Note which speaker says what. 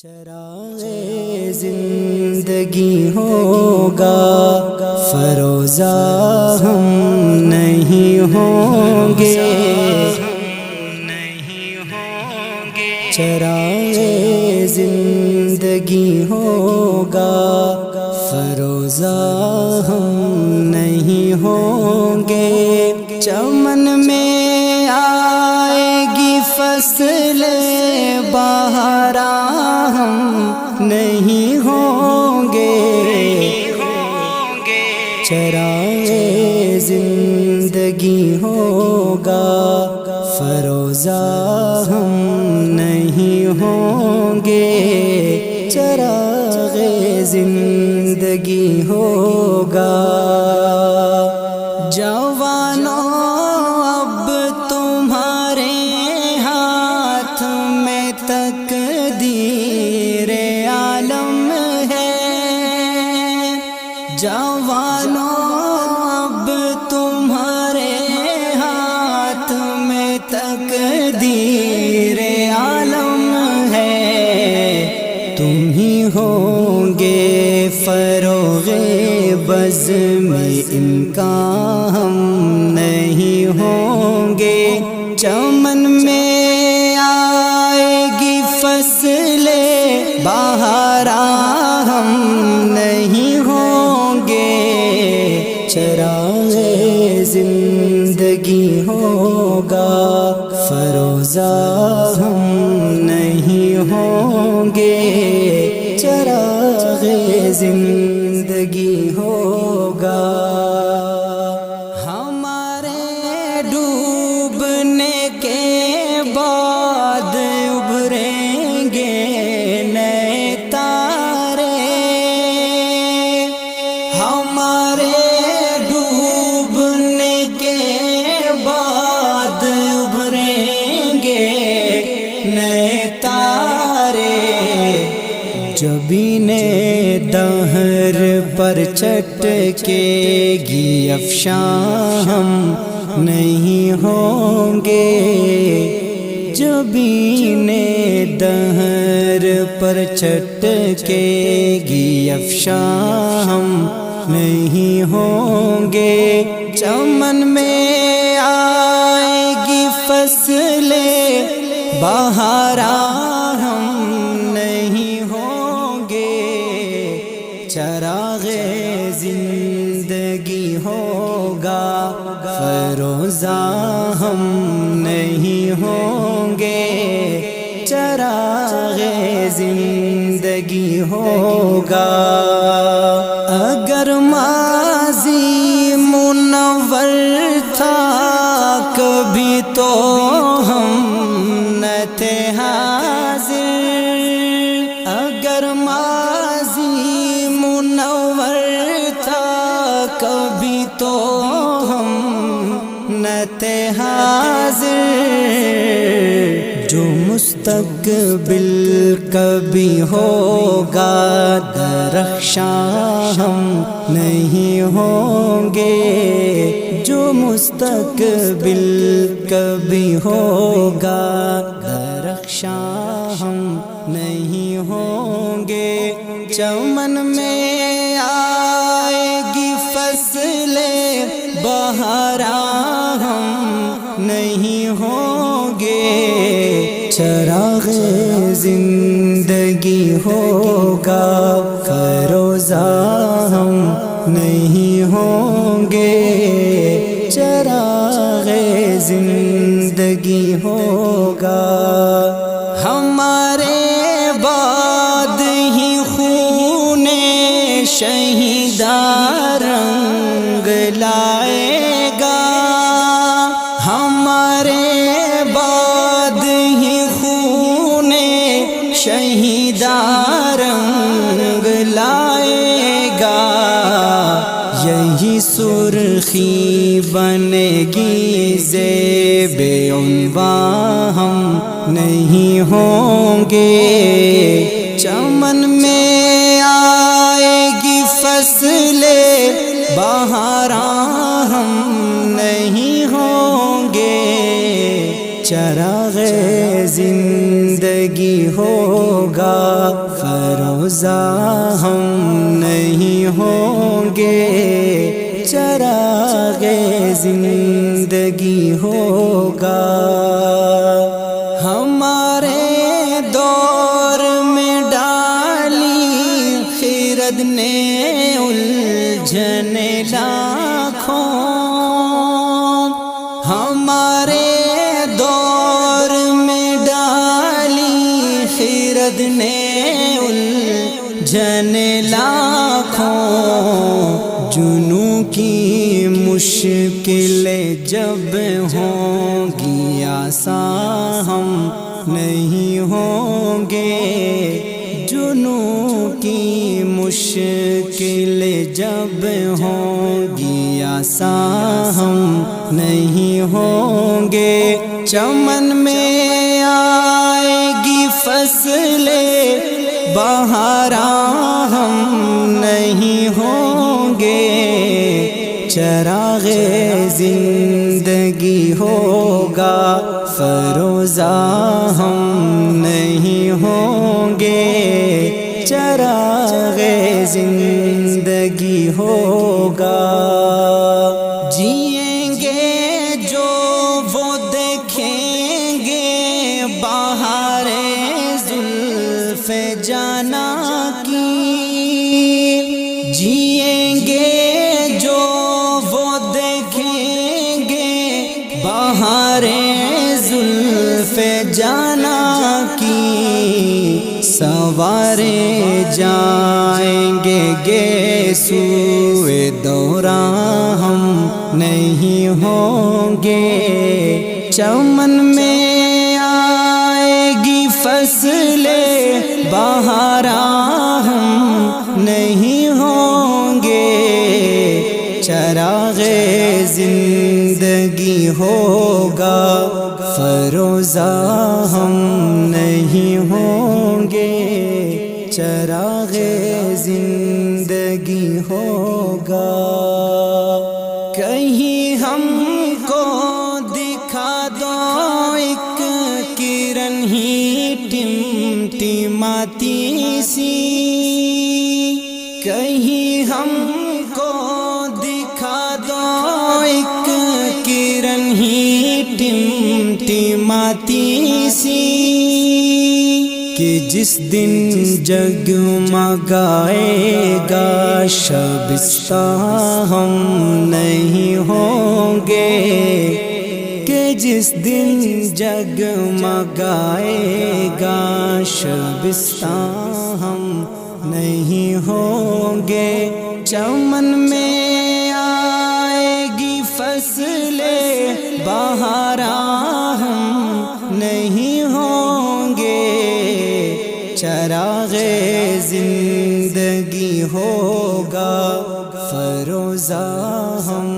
Speaker 1: چراغ زندگی ہوگا فروزہ ہم نہیں ہوں گے، چراغ زندگی ہوگا فروزہ ہم نہیں ہوں گے، چمن میں آئے گی فصل بہارا ہم نہیں ہوں گے، چراغ زندگی ہوگا فروزہ ہم نہیں ہوں گے، چراغ زندگی ہوگا۔ جوانوں اب تمہارے ہاتھ میں تقدیر عالم ہے، جوانوں اب تمہارے ہاتھ میں تقدیر عالم ہے، تم ہی ہوں گے فروغ بزم ان کا ہم نہیں ہوں گے، چمن میں آئے گی فصل بہارا ہم نہیں ہوں گے، چراغ زندگی ہوگا فروزہ ہم نہیں ہوں گے، چراغ زندگی ہوگا۔ ہمارے ڈوبنے کے بعد ابھریں گے نئے تارے، ہمارے ڈوبنے کے بعد ابھریں گے نئے تارے، جبین دہر پر چٹکے گی افشاں ہم نہیں ہوں گے، جبین دہر پر چٹکے گی افشاں ہم نہیں ہوں گے، چمن میں آئے گی فصل بہارا ہم نہیں ہوں گے، چراغ زندگی ہوگا فروزہ ہم نہیں ہوں گے، چراغ زندگی ہوگا۔ اگر ماضی منور تھا کبھی تو ہم نہ تھے حاضر، اگر ماضی منور تھا کبھی تو ہم نہ تھے حاضر، جو مستقبل کبھی ہوگا درخشاں ہم نہیں ہوں گے، جو مستقبل کبھی ہوگا درخشاں ہم نہیں ہوں گے، چمن میں آئے گی فصل بہارا ہم نہیں ہوں گے، چراغ زندگی ہوگا فروزہ ہم نہیں ہوں گے، چراغ زندگی ہوگا۔ ہمارے بعد ہی خون شہیداں رنگ لائے گا، ہمارے بعد ہی خون شہیداں رنگ لائے گا، یہی سرخی بنے گی زیب عنواں ہم نہیں ہوں گے، چمن میں آئے گی فصل بہارا ہم نہیں ہوں گے، چراغ زندگی ہوگا فروزہ ہم نہیں ہوں گے، چراغ زندگی ہوگا۔ ہمارے دور میں ڈالی خرد نے الجھن لاکھوں، ہمارے دور میں ڈالی خرد نے الجھن لاکھوں، جنوں کی مشکلیں جب ہوں گی آسان ہم نہیں ہوں گے، جنوں کی مشکلیں جب ہوں گی آسان ہم نہیں ہوں گے، چمن میں آئے گی فصلیں بہاراں ہم نہیں ہوں گے، چراغ زندگی ہوگا فروزہ ہم نہیں ہوں گے، چراغ زندگی ہوگا۔ جئیں گے جو وہ دیکھیں گے بہار زلف جانا کی، جئیں گے جو وہ دیکھیں گے بہار زلف جانا کی، سنوارے جائیں گے سوئے دوراں ہم نہیں ہوں گے، چمن میں آئے گی فصلیں بہاراں ہم نہیں ہوں گے، چراغ زندگی ہوگا فروزہ ہم نہیں ہوں گے، چراغ زندگی ہوگا۔ کہیں ہم کو دکھا دو ایک کرن ہی ٹمٹماتی سی، کہیں ہم کو دکھا دو ایک کرن ہی ٹمٹماتی سی، کہ جس دن جگمگائے گا شبستان ہم نہیں ہوں گے، کہ جس دن جگمگائے گا شبستان ہم نہیں ہوں گے، چمن میں آئے گی فصلیں بہاراں ہم نہیں ہوں گے، چراغ زندگی ہوگا فروزہ ہم